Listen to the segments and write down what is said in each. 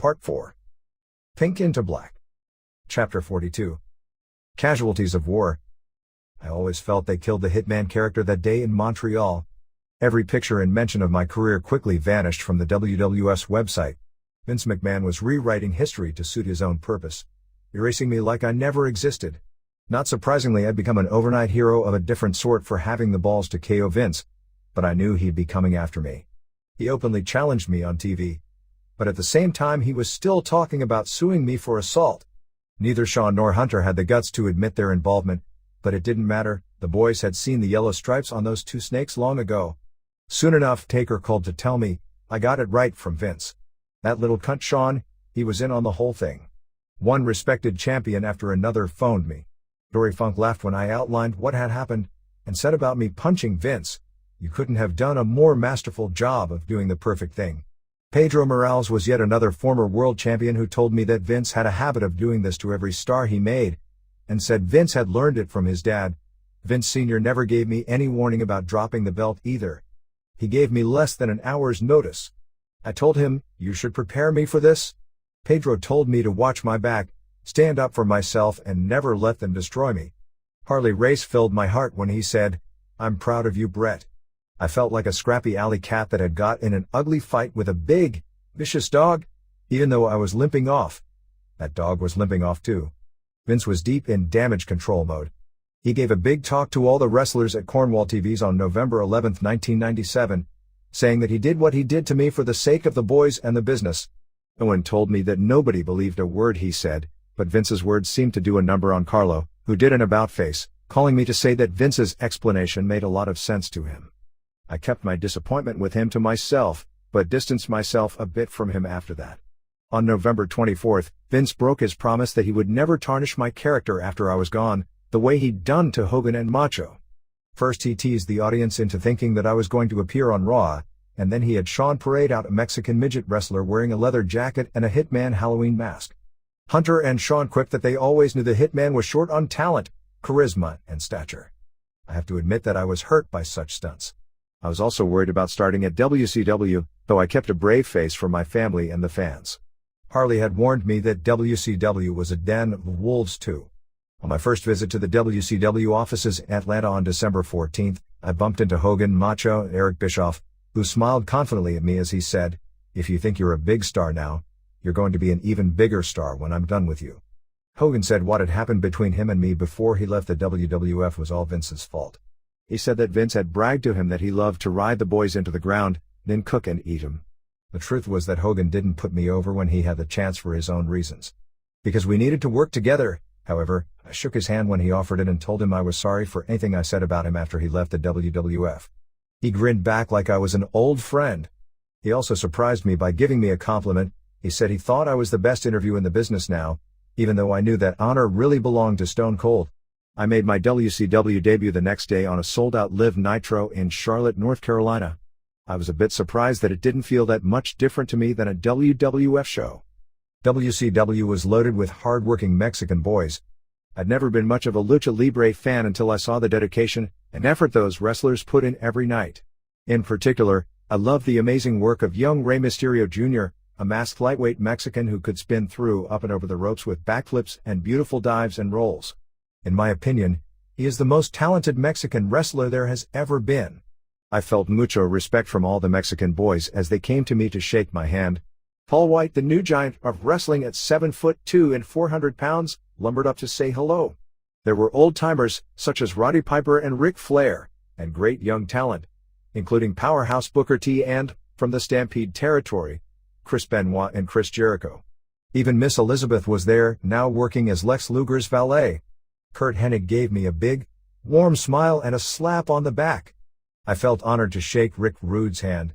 Part 4. Pink into Black. Chapter 42. Casualties of War. I always felt they killed the Hitman character that day in Montreal. Every picture and mention of my career quickly vanished from the WWF's website. Vince McMahon was rewriting history to suit his own purpose, erasing me like I never existed. Not surprisingly, I'd become an overnight hero of a different sort for having the balls to KO Vince, but I knew he'd be coming after me. He openly challenged me on TV, but at the same time he was still talking about suing me for assault. Neither Shawn nor Hunter had the guts to admit their involvement, but it didn't matter. The boys had seen the yellow stripes on those two snakes long ago. Soon enough, Taker called to tell me I got it right from Vince. That little cunt Shawn, he was in on the whole thing. One respected champion after another phoned me. Dory Funk laughed when I outlined what had happened and said about me punching Vince, "You couldn't have done a more masterful job of doing the perfect thing." Pedro Morales was yet another former world champion who told me that Vince had a habit of doing this to every star he made, and said Vince had learned it from his dad. Vince Sr. never gave me any warning about dropping the belt either. He gave me less than an hour's notice. I told him, "You should prepare me for this." Pedro told me to watch my back, stand up for myself, and never let them destroy me. Harley Race filled my heart when he said, "I'm proud of you, Brett." I felt like a scrappy alley cat that had got in an ugly fight with a big, vicious dog, even though I was limping off. That dog was limping off too. Vince was deep in damage control mode. He gave a big talk to all the wrestlers at Cornwall TVs on November 11, 1997, saying that he did what he did to me for the sake of the boys and the business. Owen told me that nobody believed a word he said, but Vince's words seemed to do a number on Carlo, who did an about-face, calling me to say that Vince's explanation made a lot of sense to him. I kept my disappointment with him to myself, but distanced myself a bit from him after that. On November 24th, Vince broke his promise that he would never tarnish my character after I was gone, the way he'd done to Hogan and Macho. First he teased the audience into thinking that I was going to appear on Raw, and then he had Shawn parade out a Mexican midget wrestler wearing a leather jacket and a Hitman Halloween mask. Hunter and Shawn quipped that they always knew the Hitman was short on talent, charisma, and stature. I have to admit that I was hurt by such stunts. I was also worried about starting at WCW, though I kept a brave face for my family and the fans. Harley had warned me that WCW was a den of wolves too. On my first visit to the WCW offices in Atlanta on December 14th, I bumped into Hogan, Macho, and Eric Bischoff, who smiled confidently at me as he said, "If you think you're a big star now, you're going to be an even bigger star when I'm done with you." Hogan said what had happened between him and me before he left the WWF was all Vince's fault. He said that Vince had bragged to him that he loved to ride the boys into the ground, then cook and eat them. The truth was that Hogan didn't put me over when he had the chance for his own reasons. Because we needed to work together, however, I shook his hand when he offered it and told him I was sorry for anything I said about him after he left the WWF. He grinned back like I was an old friend. He also surprised me by giving me a compliment. He said he thought I was the best interview in the business now, even though I knew that honor really belonged to Stone Cold. I made my WCW debut the next day on a sold-out Live Nitro in Charlotte, North Carolina. I was a bit surprised that it didn't feel that much different to me than a WWF show. WCW was loaded with hard-working Mexican boys. I'd never been much of a Lucha Libre fan until I saw the dedication and effort those wrestlers put in every night. In particular, I loved the amazing work of young Rey Mysterio Jr., a masked lightweight Mexican who could spin through, up and over the ropes with backflips and beautiful dives and rolls. In my opinion, he is the most talented Mexican wrestler there has ever been. I felt mucho respect from all the Mexican boys as they came to me to shake my hand. Paul White, the new giant of wrestling at 7'2" and 400 pounds, lumbered up to say hello. There were old-timers, such as Roddy Piper and Ric Flair, and great young talent, including powerhouse Booker T and, from the Stampede territory, Chris Benoit and Chris Jericho. Even Miss Elizabeth was there, now working as Lex Luger's valet. Kurt Hennig gave me a big, warm smile and a slap on the back. I felt honored to shake Rick Rude's hand.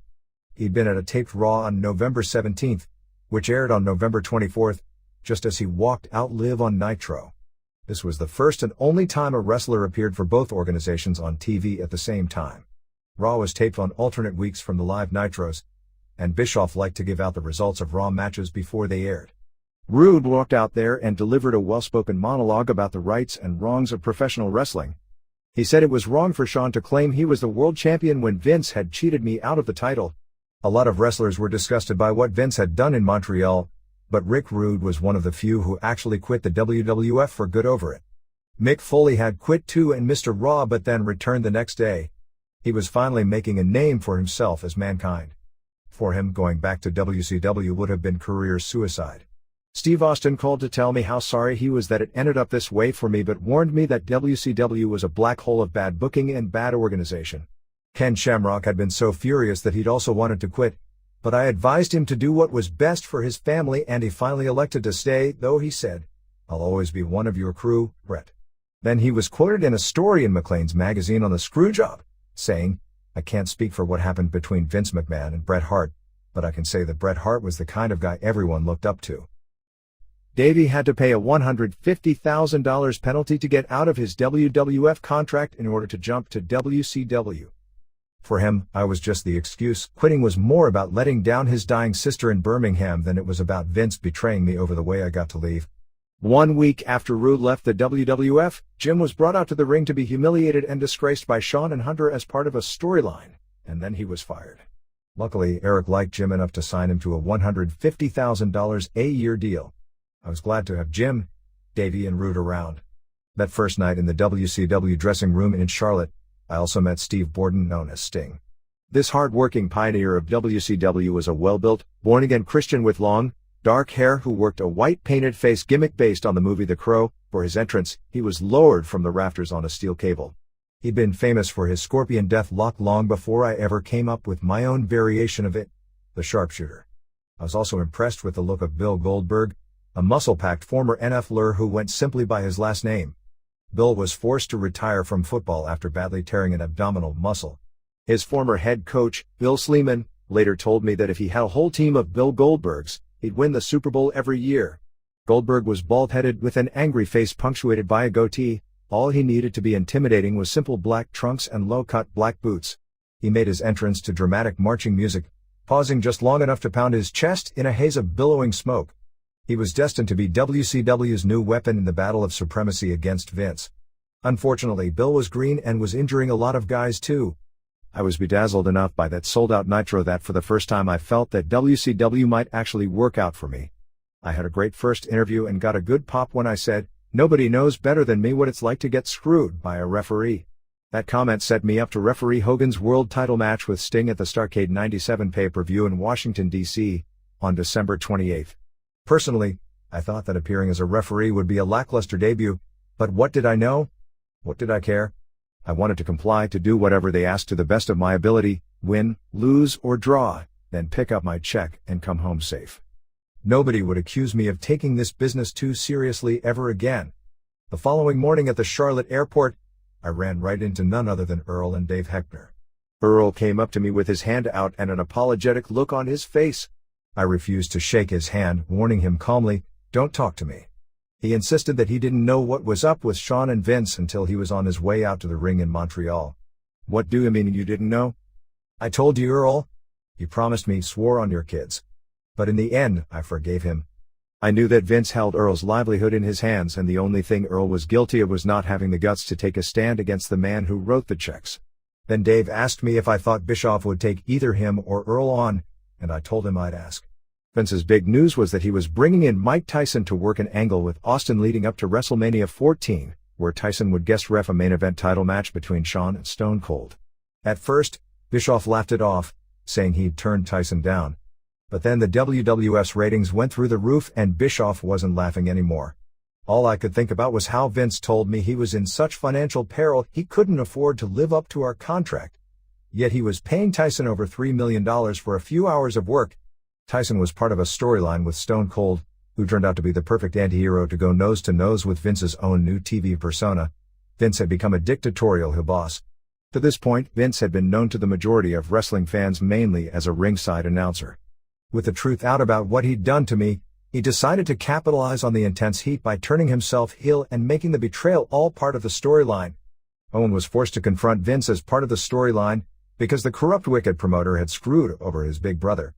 He'd been at a taped Raw on November 17th, which aired on November 24th, just as he walked out Live on Nitro. This was the first and only time a wrestler appeared for both organizations on TV at the same time. Raw was taped on alternate weeks from the live Nitros, and Bischoff liked to give out the results of Raw matches before they aired. Rude walked out there and delivered a well-spoken monologue about the rights and wrongs of professional wrestling. He said it was wrong for Shawn to claim he was the world champion when Vince had cheated me out of the title. A lot of wrestlers were disgusted by what Vince had done in Montreal, but Rick Rude was one of the few who actually quit the WWF for good over it. Mick Foley had quit too and Mr. Raw but then returned the next day. He was finally making a name for himself as Mankind. For him, going back to WCW would have been career suicide. Steve Austin called to tell me how sorry he was that it ended up this way for me but warned me that WCW was a black hole of bad booking and bad organization. Ken Shamrock had been so furious that he'd also wanted to quit, but I advised him to do what was best for his family and he finally elected to stay, though he said, "I'll always be one of your crew, Brett." Then he was quoted in a story in Maclean's magazine on the Screwjob, saying, "I can't speak for what happened between Vince McMahon and Bret Hart, but I can say that Bret Hart was the kind of guy everyone looked up to." Davey had to pay a $150,000 penalty to get out of his WWF contract in order to jump to WCW. For him, I was just the excuse. Quitting was more about letting down his dying sister in Birmingham than it was about Vince betraying me over the way I got to leave. 1 week after Rude left the WWF, Jim was brought out to the ring to be humiliated and disgraced by Shawn and Hunter as part of a storyline, and then he was fired. Luckily, Eric liked Jim enough to sign him to a $150,000 a year deal. I was glad to have Jim, Davey and Rude around. That first night in the WCW dressing room in Charlotte, I also met Steve Borden, known as Sting. This hard-working pioneer of WCW was a well-built, born-again Christian with long, dark hair who worked a white-painted face gimmick based on the movie The Crow. For his entrance, he was lowered from the rafters on a steel cable. He'd been famous for his scorpion death lock long before I ever came up with my own variation of it, the sharpshooter. I was also impressed with the look of Bill Goldberg, a muscle-packed former NFLer who went simply by his last name. Bill was forced to retire from football after badly tearing an abdominal muscle. His former head coach, Bill Sleeman, later told me that if he had a whole team of Bill Goldbergs, he'd win the Super Bowl every year. Goldberg was bald-headed with an angry face punctuated by a goatee. All he needed to be intimidating was simple black trunks and low-cut black boots. He made his entrance to dramatic marching music, pausing just long enough to pound his chest in a haze of billowing smoke. He was destined to be WCW's new weapon in the battle of supremacy against Vince. Unfortunately, Bill was green and was injuring a lot of guys too. I was bedazzled enough by that sold-out Nitro that for the first time I felt that WCW might actually work out for me. I had a great first interview and got a good pop when I said, "Nobody knows better than me what it's like to get screwed by a referee." That comment set me up to referee Hogan's world title match with Sting at the Starrcade '97 pay-per-view in Washington, D.C., on December 28th. Personally, I thought that appearing as a referee would be a lackluster debut, but what did I know? What did I care? I wanted to comply, to do whatever they asked to the best of my ability, win, lose, or draw, then pick up my check and come home safe. Nobody would accuse me of taking this business too seriously ever again. The following morning at the Charlotte airport, I ran right into none other than Earl and Dave Heckner. Earl came up to me with his hand out and an apologetic look on his face. I refused to shake his hand, warning him calmly, "Don't talk to me." He insisted that he didn't know what was up with Shawn and Vince until he was on his way out to the ring in Montreal. "What do you mean you didn't know?" "I told you, Earl. You promised me, swore on your kids." But in the end, I forgave him. I knew that Vince held Earl's livelihood in his hands, and the only thing Earl was guilty of was not having the guts to take a stand against the man who wrote the checks. Then Dave asked me if I thought Bischoff would take either him or Earl on, and I told him I'd ask. Vince's big news was that he was bringing in Mike Tyson to work an angle with Austin leading up to WrestleMania 14, where Tyson would guest ref a main event title match between Shawn and Stone Cold. At first, Bischoff laughed it off, saying he'd turned Tyson down. But then the WWF's ratings went through the roof and Bischoff wasn't laughing anymore. All I could think about was how Vince told me he was in such financial peril he couldn't afford to live up to our contract. Yet he was paying Tyson over $3 million for a few hours of work. Tyson was part of a storyline with Stone Cold, who turned out to be the perfect anti-hero to go nose-to-nose with Vince's own new TV persona. Vince had become a dictatorial heel boss. To this point, Vince had been known to the majority of wrestling fans mainly as a ringside announcer. With the truth out about what he'd done to me, he decided to capitalize on the intense heat by turning himself heel and making the betrayal all part of the storyline. Owen was forced to confront Vince as part of the storyline, because the corrupt wicked promoter had screwed over his big brother.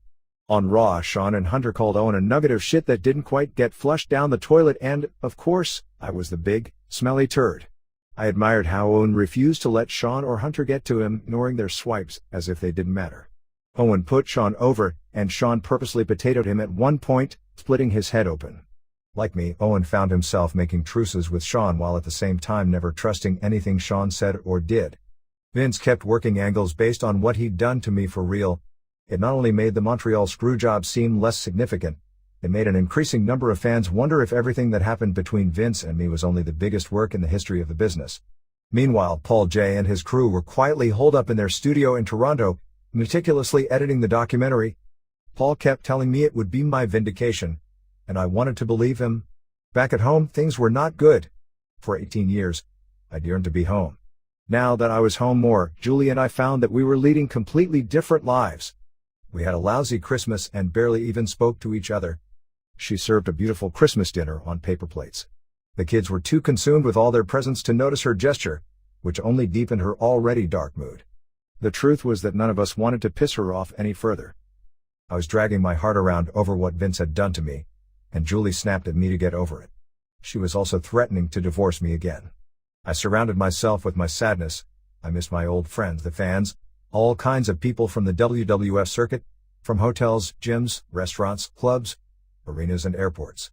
On Raw, Shawn and Hunter called Owen a nugget of shit that didn't quite get flushed down the toilet and, of course, I was the big, smelly turd. I admired how Owen refused to let Shawn or Hunter get to him, ignoring their swipes, as if they didn't matter. Owen put Shawn over, and Shawn purposely potatoed him at one point, splitting his head open. Like me, Owen found himself making truces with Sean while at the same time never trusting anything Sean said or did. Vince kept working angles based on what he'd done to me for real. It not only made the Montreal screwjob seem less significant, it made an increasing number of fans wonder if everything that happened between Vince and me was only the biggest work in the history of the business. Meanwhile, Paul J. and his crew were quietly holed up in their studio in Toronto, meticulously editing the documentary. Paul kept telling me it would be my vindication, and I wanted to believe him. Back at home, things were not good. For 18 years, I'd yearned to be home. Now that I was home more, Julie and I found that we were leading completely different lives. We had a lousy Christmas and barely even spoke to each other. She served a beautiful Christmas dinner on paper plates. The kids were too consumed with all their presents to notice her gesture, which only deepened her already dark mood. The truth was that none of us wanted to piss her off any further. I was dragging my heart around over what Vince had done to me, and Julie snapped at me to get over it. She was also threatening to divorce me again. I surrounded myself with my sadness. I missed my old friends, the fans, all kinds of people from the WWF circuit, from hotels, gyms, restaurants, clubs, arenas and airports.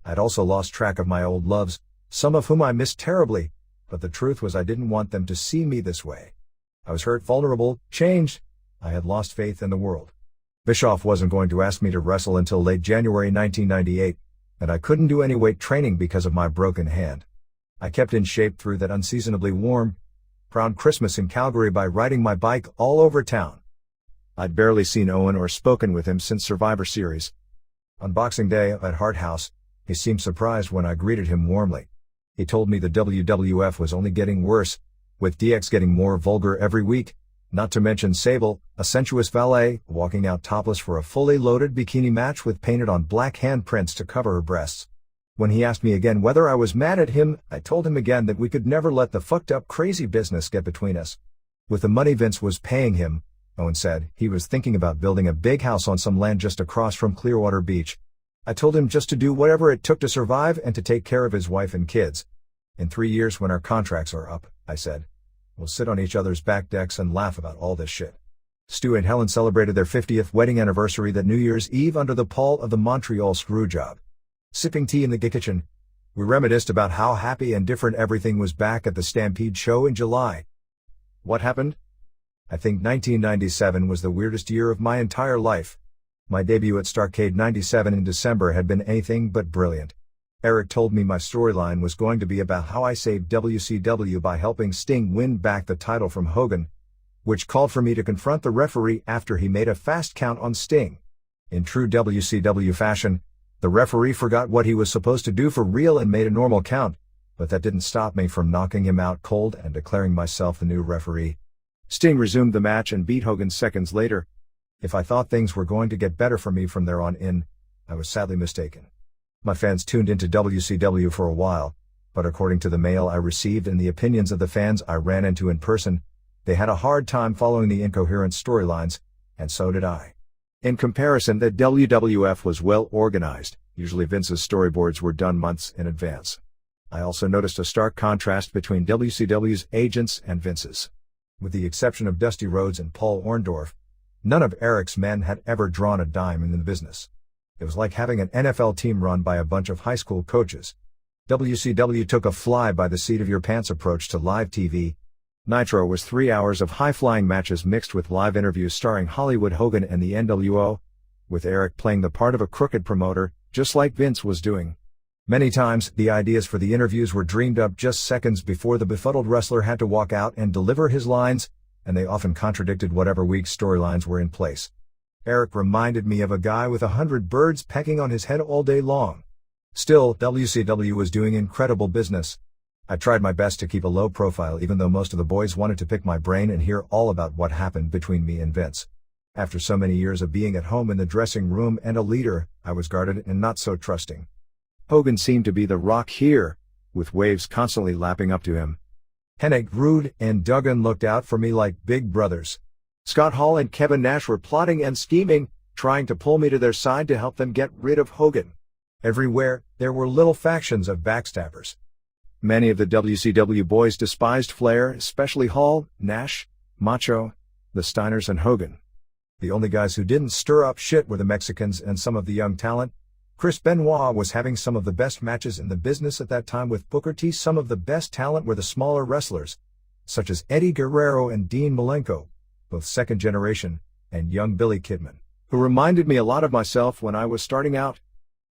I'd also lost track of my old loves, some of whom I missed terribly, but the truth was I didn't want them to see me this way. I was hurt, vulnerable, changed. I had lost faith in the world. Bischoff wasn't going to ask me to wrestle until late January 1998, and I couldn't do any weight training because of my broken hand. I kept in shape through that unseasonably warm, proud Christmas in Calgary by riding my bike all over town. I'd barely seen Owen or spoken with him since Survivor Series. On Boxing Day at Hart House, he seemed surprised when I greeted him warmly. He told me the WWF was only getting worse, with DX getting more vulgar every week, not to mention Sable, a sensuous valet, walking out topless for a fully loaded bikini match with painted-on black handprints to cover her breasts. When he asked me again whether I was mad at him, I told him again that we could never let the fucked-up crazy business get between us. With the money Vince was paying him, Owen said, he was thinking about building a big house on some land just across from Clearwater Beach. I told him just to do whatever it took to survive and to take care of his wife and kids. In 3 years when our contracts are up, I said, we'll sit on each other's back decks and laugh about all this shit. Stu and Helen celebrated their 50th wedding anniversary that New Year's Eve under the pall of the Montreal Screwjob. Sipping tea in the kitchen, we reminisced about how happy and different everything was back at the Stampede show in July. What happened? I think 1997 was the weirdest year of my entire life. My debut at Starrcade 97 in December had been anything but brilliant. Eric told me my storyline was going to be about how I saved WCW by helping Sting win back the title from Hogan, which called for me to confront the referee after he made a fast count on Sting. In true WCW fashion, the referee forgot what he was supposed to do for real and made a normal count, but that didn't stop me from knocking him out cold and declaring myself the new referee. Sting resumed the match and beat Hogan seconds later. If I thought things were going to get better for me from there on in, I was sadly mistaken. My fans tuned into WCW for a while, but according to the mail I received and the opinions of the fans I ran into in person, they had a hard time following the incoherent storylines, and so did I. In comparison, the WWF was well organized. Usually Vince's storyboards were done months in advance. I also noticed a stark contrast between WCW's agents and Vince's. With the exception of Dusty Rhodes and Paul Orndorff, none of Eric's men had ever drawn a dime in the business. It was like having an NFL team run by a bunch of high school coaches. WCW took a fly-by-the-seat-of-your-pants approach to live TV. Nitro was 3 hours of high-flying matches mixed with live interviews starring Hollywood Hogan and the NWO, with Eric playing the part of a crooked promoter, just like Vince was doing. Many times, the ideas for the interviews were dreamed up just seconds before the befuddled wrestler had to walk out and deliver his lines, and they often contradicted whatever weak storylines were in place. Eric reminded me of a guy with 100 birds pecking on his head all day long. Still, WCW was doing incredible business. I tried my best to keep a low profile even though most of the boys wanted to pick my brain and hear all about what happened between me and Vince. After so many years of being at home in the dressing room and a leader, I was guarded and not so trusting. Hogan seemed to be the rock here, with waves constantly lapping up to him. Hennig, Rude, and Duggan looked out for me like big brothers. Scott Hall and Kevin Nash were plotting and scheming, trying to pull me to their side to help them get rid of Hogan. Everywhere, there were little factions of backstabbers. Many of the WCW boys despised Flair, especially Hall, Nash, Macho, the Steiners and Hogan. The only guys who didn't stir up shit were the Mexicans and some of the young talent, Chris Benoit was having some of the best matches in the business at that time with Booker T. Some of the best talent were the smaller wrestlers, such as Eddie Guerrero and Dean Malenko, both second generation, and young Billy Kidman, who reminded me a lot of myself when I was starting out.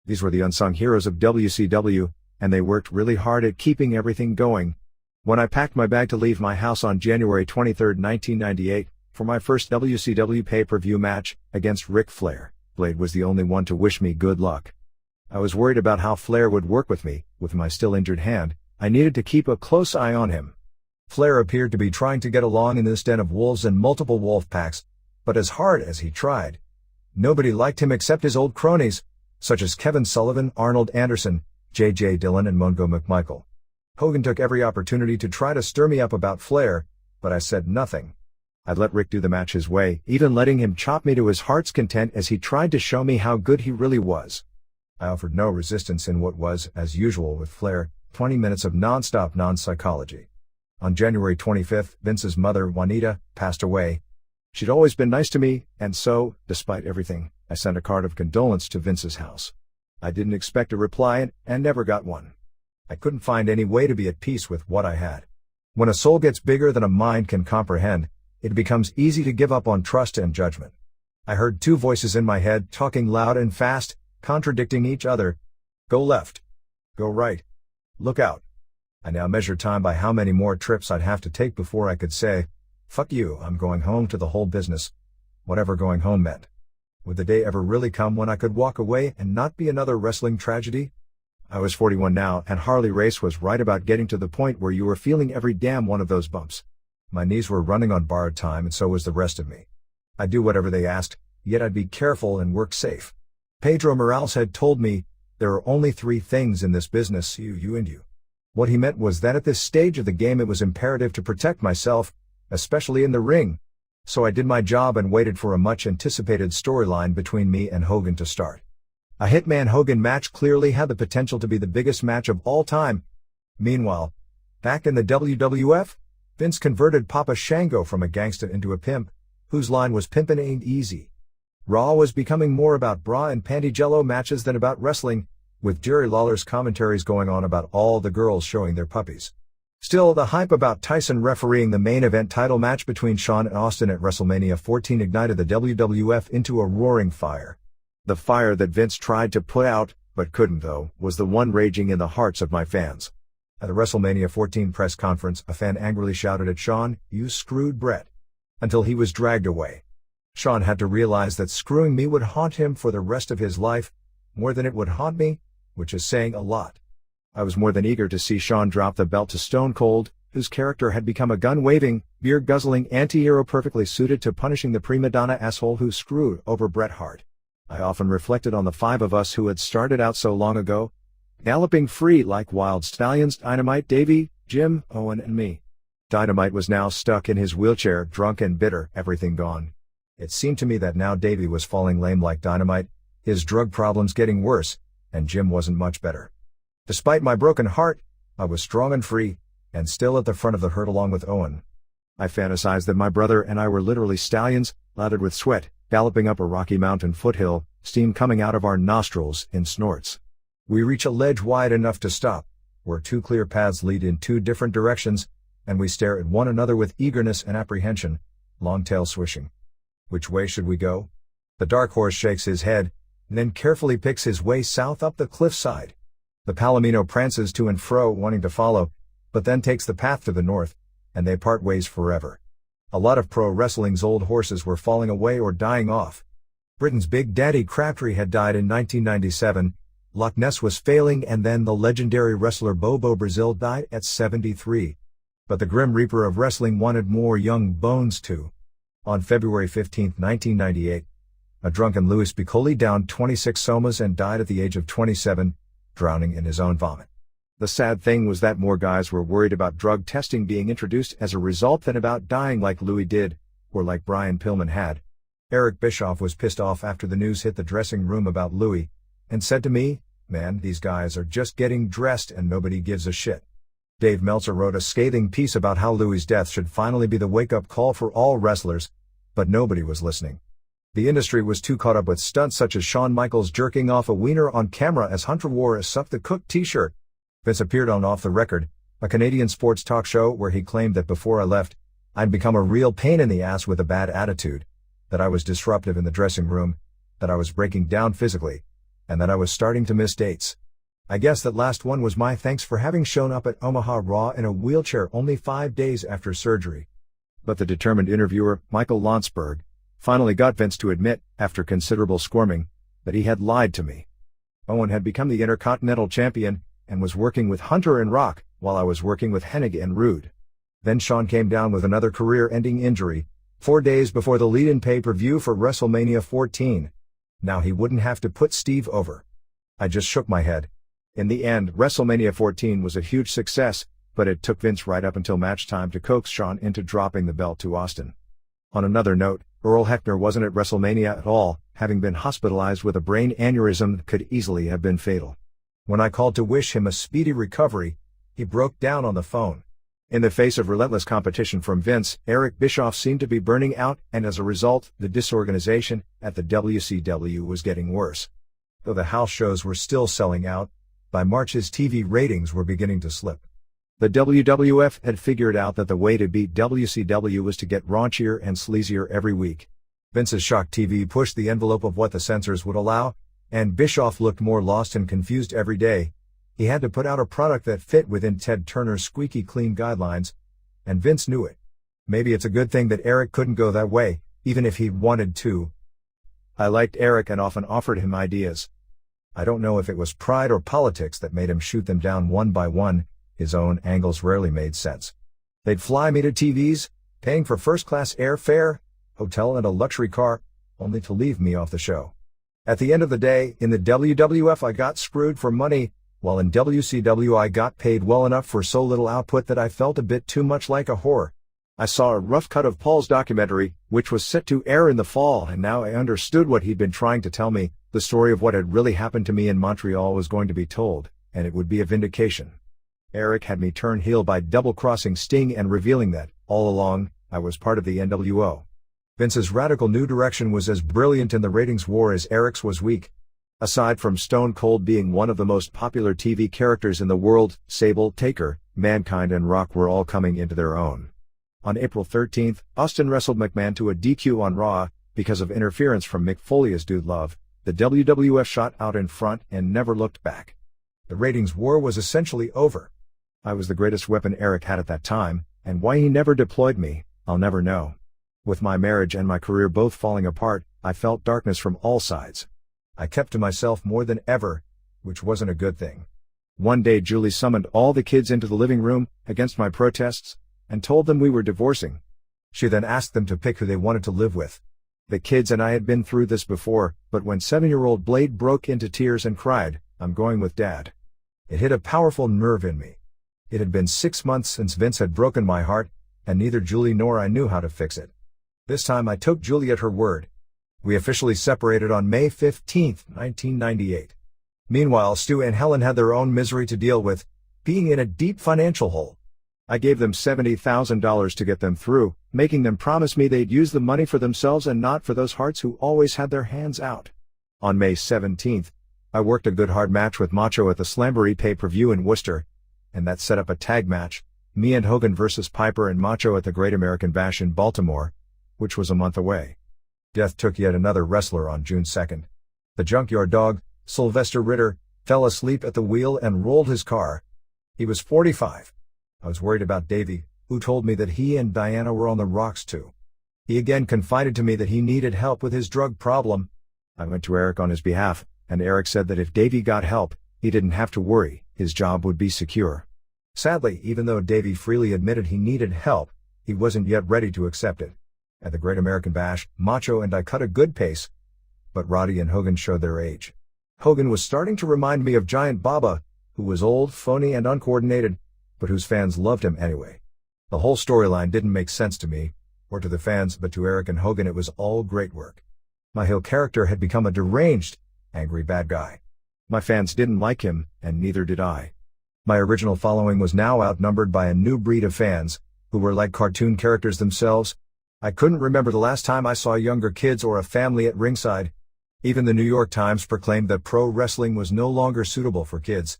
These were the unsung heroes of WCW, and they worked really hard at keeping everything going. When I packed my bag to leave my house on January 23, 1998, for my first WCW pay-per-view match against Ric Flair, Blade was the only one to wish me good luck. I was worried about how Flair would work with me. With my still injured hand, I needed to keep a close eye on him. Flair appeared to be trying to get along in this den of wolves and multiple wolf packs, but as hard as he tried, nobody liked him except his old cronies, such as Kevin Sullivan, Arnold Anderson, J.J. Dillon and Mongo McMichael. Hogan took every opportunity to try to stir me up about Flair, but I said nothing. I'd let Rick do the match his way, even letting him chop me to his heart's content as he tried to show me how good he really was. I offered no resistance in what was, as usual with Flair, 20 minutes of non-stop non-psychology. On January 25th, Vince's mother, Juanita, passed away. She'd always been nice to me, and so, despite everything, I sent a card of condolence to Vince's house. I didn't expect a reply and never got one. I couldn't find any way to be at peace with what I had. When a soul gets bigger than a mind can comprehend, it becomes easy to give up on trust and judgment. I heard two voices in my head talking loud and fast, contradicting each other. Go left. Go right. Look out. I now measured time by how many more trips I'd have to take before I could say, fuck you, I'm going home to the whole business. Whatever going home meant. Would the day ever really come when I could walk away and not be another wrestling tragedy? I was 41 now, and Harley Race was right about getting to the point where you were feeling every damn one of those bumps. My knees were running on borrowed time, and so was the rest of me. I'd do whatever they asked, yet I'd be careful and work safe. Pedro Morales had told me, there are only three things in this business, you and you. What he meant was that at this stage of the game it was imperative to protect myself, especially in the ring. So I did my job and waited for a much-anticipated storyline between me and Hogan to start. A Hitman-Hogan match clearly had the potential to be the biggest match of all time. Meanwhile, back in the WWF, Vince converted Papa Shango from a gangsta into a pimp, whose line was "Pimpin' ain't easy." Raw was becoming more about bra and panty jello matches than about wrestling, with Jerry Lawler's commentaries going on about all the girls showing their puppies. Still, the hype about Tyson refereeing the main event title match between Shawn and Austin at WrestleMania 14 ignited the WWF into a roaring fire. The fire that Vince tried to put out, but couldn't though, was the one raging in the hearts of my fans. At the WrestleMania 14 press conference, a fan angrily shouted at Shawn, "You screwed Bret," until he was dragged away. Shawn had to realize that screwing me would haunt him for the rest of his life, more than it would haunt me, which is saying a lot. I was more than eager to see Shawn drop the belt to Stone Cold, whose character had become a gun-waving, beer-guzzling anti-hero perfectly suited to punishing the prima donna asshole who screwed over Bret Hart. I often reflected on the five of us who had started out so long ago, galloping free like wild stallions: Dynamite, Davey, Jim, Owen, and me. Dynamite was now stuck in his wheelchair, drunk and bitter, everything gone. It seemed to me that now Davey was falling lame like Dynamite, his drug problems getting worse, and Jim wasn't much better. Despite my broken heart, I was strong and free, and still at the front of the herd along with Owen. I fantasized that my brother and I were literally stallions, lathered with sweat, galloping up a Rocky Mountain foothill, steam coming out of our nostrils in snorts. We reach a ledge wide enough to stop, where two clear paths lead in two different directions, and we stare at one another with eagerness and apprehension, long tail swishing. Which way should we go? The dark horse shakes his head, and then carefully picks his way south up the cliffside. The Palomino prances to and fro, wanting to follow, but then takes the path to the north, and they part ways forever. A lot of pro wrestling's old horses were falling away or dying off. Britain's Big Daddy Crabtree had died in 1997, Loch Ness was failing, and then the legendary wrestler Bobo Brazil died at 73. But the Grim Reaper of wrestling wanted more young bones too. On February 15, 1998, a drunken Louis Piccoli downed 26 somas and died at the age of 27, drowning in his own vomit. The sad thing was that more guys were worried about drug testing being introduced as a result than about dying like Louis did, or like Brian Pillman had. Eric Bischoff was pissed off after the news hit the dressing room about Louis, and said to me, "Man, these guys are just getting dressed and nobody gives a shit." Dave Meltzer wrote a scathing piece about how Louis' death should finally be the wake-up call for all wrestlers, but nobody was listening. The industry was too caught up with stunts such as Shawn Michaels jerking off a wiener on camera as Hunter wore a Suck the Cook t-shirt. Vince appeared on Off the Record, a Canadian sports talk show where he claimed that before I left, I'd become a real pain in the ass with a bad attitude, that I was disruptive in the dressing room, that I was breaking down physically, and that I was starting to miss dates. I guess that last one was my thanks for having shown up at Omaha Raw in a wheelchair only 5 days after surgery. But the determined interviewer, Michael Landsberg, finally got Vince to admit, after considerable squirming, that he had lied to me. Owen had become the Intercontinental Champion, and was working with Hunter and Rock, while I was working with Hennig and Rude. Then Shawn came down with another career-ending injury, 4 days before the lead-in pay-per-view for WrestleMania 14. Now he wouldn't have to put Steve over. I just shook my head. In the end, WrestleMania 14 was a huge success, but it took Vince right up until match time to coax Shawn into dropping the belt to Austin. On another note, Earl Hebner wasn't at WrestleMania at all, having been hospitalized with a brain aneurysm that could easily have been fatal. When I called to wish him a speedy recovery, he broke down on the phone. In the face of relentless competition from Vince, Eric Bischoff seemed to be burning out, and as a result, the disorganization at the WCW was getting worse. Though the house shows were still selling out, by March his TV ratings were beginning to slip. The WWF had figured out that the way to beat WCW was to get raunchier and sleazier every week. Vince's shock TV pushed the envelope of what the censors would allow, and Bischoff looked more lost and confused every day. He had to put out a product that fit within Ted Turner's squeaky clean guidelines, and Vince knew it. Maybe it's a good thing that Eric couldn't go that way, even if he wanted to. I liked Eric and often offered him ideas. I don't know if it was pride or politics that made him shoot them down one by one. His own angles rarely made sense. They'd fly me to TVs, paying for first-class airfare, hotel and a luxury car, only to leave me off the show. At the end of the day, in the WWF I got screwed for money, while in WCW I got paid well enough for so little output that I felt a bit too much like a whore. I saw a rough cut of Paul's documentary, which was set to air in the fall, and now I understood what he'd been trying to tell me. The story of what had really happened to me in Montreal was going to be told, and it would be a vindication. Eric had me turn heel by double-crossing Sting and revealing that, all along, I was part of the NWO. Vince's radical new direction was as brilliant in the ratings war as Eric's was weak. Aside from Stone Cold being one of the most popular TV characters in the world, Sable, Taker, Mankind and Rock were all coming into their own. On April 13th, Austin wrestled McMahon to a DQ on Raw, because of interference from Mick Foley as Dude Love. The WWF shot out in front and never looked back. The ratings war was essentially over. I was the greatest weapon Eric had at that time, and why he never deployed me, I'll never know. With my marriage and my career both falling apart, I felt darkness from all sides. I kept to myself more than ever, which wasn't a good thing. One day Julie summoned all the kids into the living room, against my protests, and told them we were divorcing. She then asked them to pick who they wanted to live with. The kids and I had been through this before, but when 7-year-old Blade broke into tears and cried, "I'm going with Dad," it hit a powerful nerve in me. It had been 6 months since Vince had broken my heart, and neither Julie nor I knew how to fix it. This time I took Julie at her word. We officially separated on May 15, 1998. Meanwhile, Stu and Helen had their own misery to deal with, being in a deep financial hole. I gave them $70,000 to get them through, making them promise me they'd use the money for themselves and not for those hearts who always had their hands out. On May 17th, I worked a good hard match with Macho at the Slamboree pay-per-view in Worcester, and that set up a tag match, me and Hogan versus Piper and Macho at the Great American Bash in Baltimore, which was a month away. Death took yet another wrestler on June 2nd. The Junkyard Dog, Sylvester Ritter, fell asleep at the wheel and rolled his car. He was 45. I was worried about Davey, who told me that he and Diana were on the rocks too. He again confided to me that he needed help with his drug problem. I went to Eric on his behalf, and Eric said that if Davey got help, he didn't have to worry, his job would be secure. Sadly, even though Davey freely admitted he needed help, he wasn't yet ready to accept it. At the Great American Bash, Macho and I cut a good pace, but Roddy and Hogan showed their age. Hogan was starting to remind me of Giant Baba, who was old, phony and uncoordinated, but whose fans loved him anyway. The whole storyline didn't make sense to me, or to the fans, but to Eric and Hogan it was all great work. My heel character had become a deranged, angry bad guy. My fans didn't like him, and neither did I. My original following was now outnumbered by a new breed of fans, who were like cartoon characters themselves. I couldn't remember the last time I saw younger kids or a family at ringside. Even the New York Times proclaimed that pro wrestling was no longer suitable for kids.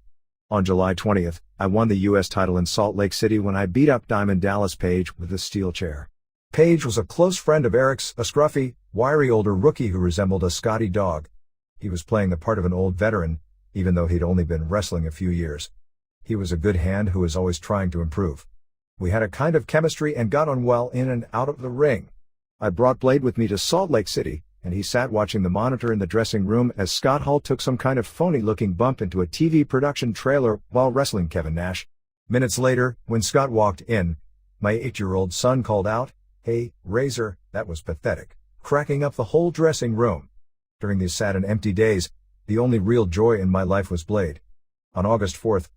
On July 20th, I won the U.S. title in Salt Lake City when I beat up Diamond Dallas Page with a steel chair. Page was a close friend of Eric's, a scruffy, wiry older rookie who resembled a Scotty dog. He was playing the part of an old veteran, even though he'd only been wrestling a few years. He was a good hand who was always trying to improve. We had a kind of chemistry and got on well in and out of the ring. I brought Blade with me to Salt Lake City, and he sat watching the monitor in the dressing room as Scott Hall took some kind of phony-looking bump into a TV production trailer while wrestling Kevin Nash. Minutes later, when Scott walked in, my 8-year-old son called out, "Hey, Razor," that was pathetic, cracking up the whole dressing room. During these sad and empty days, the only real joy in my life was Blade. On August 4th,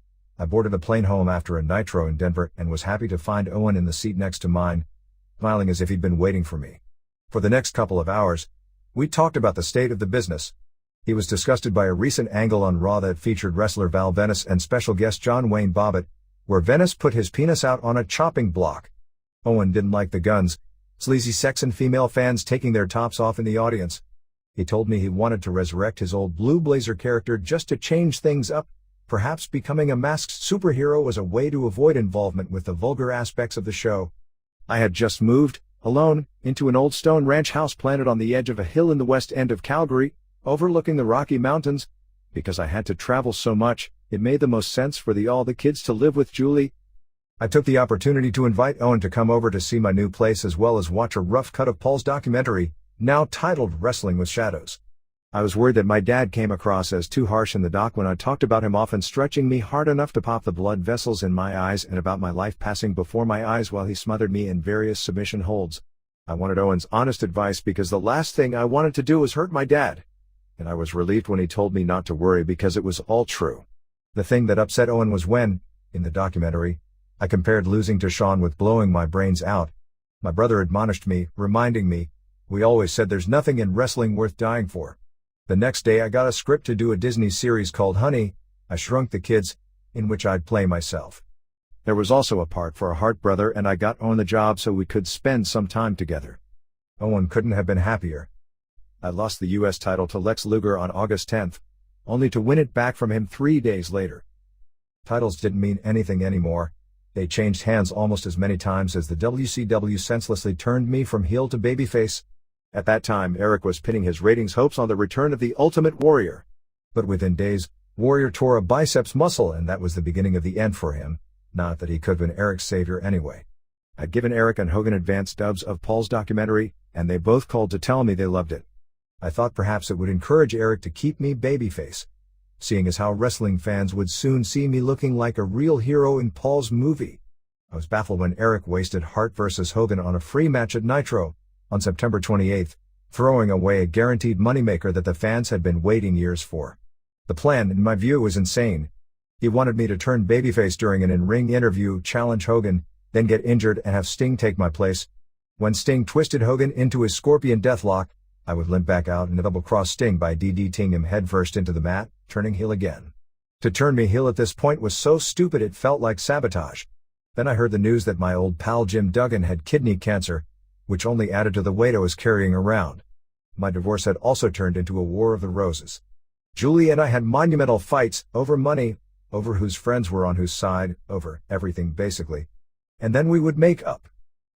I boarded a plane home after a Nitro in Denver and was happy to find Owen in the seat next to mine, smiling as if he'd been waiting for me. For the next couple of hours, we talked about the state of the business. He was disgusted by a recent angle on Raw that featured wrestler Val Venis and special guest John Wayne Bobbitt, where Venis put his penis out on a chopping block. Owen didn't like the guns, sleazy sex and female fans taking their tops off in the audience. He told me he wanted to resurrect his old Blue Blazer character just to change things up. Perhaps becoming a masked superhero was a way to avoid involvement with the vulgar aspects of the show. I had just moved, alone, into an old stone ranch house planted on the edge of a hill in the west end of Calgary, overlooking the Rocky Mountains. Because I had to travel so much, it made the most sense for all the kids to live with Julie. I took the opportunity to invite Owen to come over to see my new place as well as watch a rough cut of Paul's documentary, now titled Wrestling with Shadows. I was worried that my dad came across as too harsh in the doc when I talked about him often stretching me hard enough to pop the blood vessels in my eyes and about my life passing before my eyes while he smothered me in various submission holds. I wanted Owen's honest advice because the last thing I wanted to do was hurt my dad. And I was relieved when he told me not to worry because it was all true. The thing that upset Owen was when, in the documentary, I compared losing to Sean with blowing my brains out. My brother admonished me, reminding me, "We always said there's nothing in wrestling worth dying for." The next day I got a script to do a Disney series called Honey, I Shrunk the Kids, in which I'd play myself. There was also a part for a Hart brother and I got Owen the job so we could spend some time together. Owen couldn't have been happier. I lost the U.S. title to Lex Luger on August 10th, only to win it back from him 3 days later. Titles didn't mean anything anymore. They changed hands almost as many times as the WCW senselessly turned me from heel to babyface. At that time, Eric was pinning his ratings hopes on the return of the Ultimate Warrior. But within days, Warrior tore a biceps muscle and that was the beginning of the end for him. Not that he could have been Eric's savior anyway. I'd given Eric and Hogan advance dubs of Paul's documentary, and they both called to tell me they loved it. I thought perhaps it would encourage Eric to keep me babyface, seeing as how wrestling fans would soon see me looking like a real hero in Paul's movie. I was baffled when Eric wasted Hart vs. Hogan on a free match at Nitro on September 28th, throwing away a guaranteed moneymaker that the fans had been waiting years for. The plan, in my view, was insane. He wanted me to turn babyface during an in-ring interview, challenge Hogan, then get injured and have Sting take my place. When Sting twisted Hogan into his Scorpion Deathlock, I would limp back out and double-cross Sting by DDTing him headfirst into the mat, turning heel again. To turn me heel at this point was so stupid it felt like sabotage. Then I heard the news that my old pal Jim Duggan had kidney cancer, which only added to the weight I was carrying around. My divorce had also turned into a war of the roses. Julie and I had monumental fights, over money, over whose friends were on whose side, over everything basically. And then we would make up.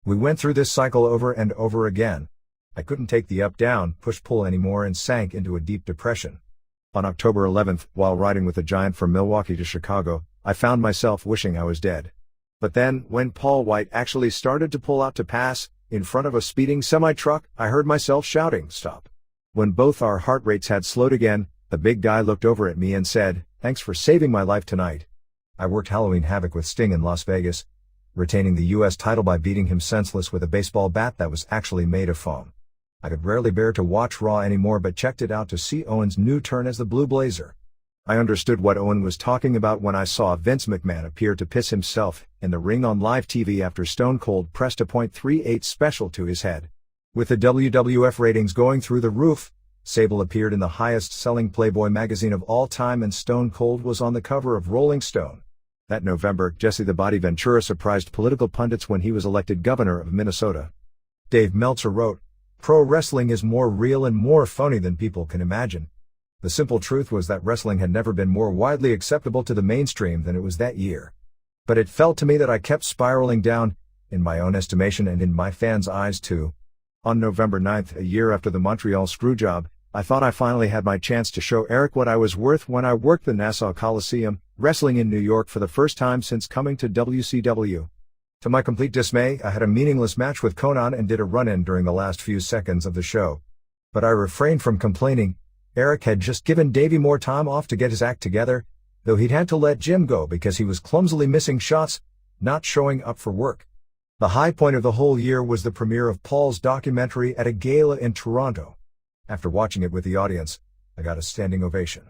We went through this cycle over and over again. I couldn't take the up-down, push-pull anymore and sank into a deep depression. On October 11th, while riding with a Giant from Milwaukee to Chicago, I found myself wishing I was dead. But then, when Paul White actually started to pull out to pass, in front of a speeding semi-truck, I heard myself shouting, "Stop." When both our heart rates had slowed again, the big guy looked over at me and said, "Thanks for saving my life tonight." I worked Halloween Havoc with Sting in Las Vegas, retaining the U.S. title by beating him senseless with a baseball bat that was actually made of foam. I could rarely bear to watch Raw anymore but checked it out to see Owen's new turn as the Blue Blazer. I understood what Owen was talking about when I saw Vince McMahon appear to piss himself in the ring on live TV after Stone Cold pressed a .38 special to his head. With the WWF ratings going through the roof, Sable appeared in the highest-selling Playboy magazine of all time and Stone Cold was on the cover of Rolling Stone. That November, Jesse the Body Ventura surprised political pundits when he was elected governor of Minnesota. Dave Meltzer wrote, "Pro wrestling is more real and more funny than people can imagine." The simple truth was that wrestling had never been more widely acceptable to the mainstream than it was that year. But it felt to me that I kept spiraling down, in my own estimation and in my fans' eyes too. On November 9th, a year after the Montreal Screwjob, I thought I finally had my chance to show Eric what I was worth when I worked the Nassau Coliseum, wrestling in New York for the first time since coming to WCW. To my complete dismay, I had a meaningless match with Conan and did a run-in during the last few seconds of the show. But I refrained from complaining. Eric had just given Davey more time off to get his act together, though he'd had to let Jim go because he was clumsily missing shots, not showing up for work. The high point of the whole year was the premiere of Paul's documentary at a gala in Toronto. After watching it with the audience, I got a standing ovation.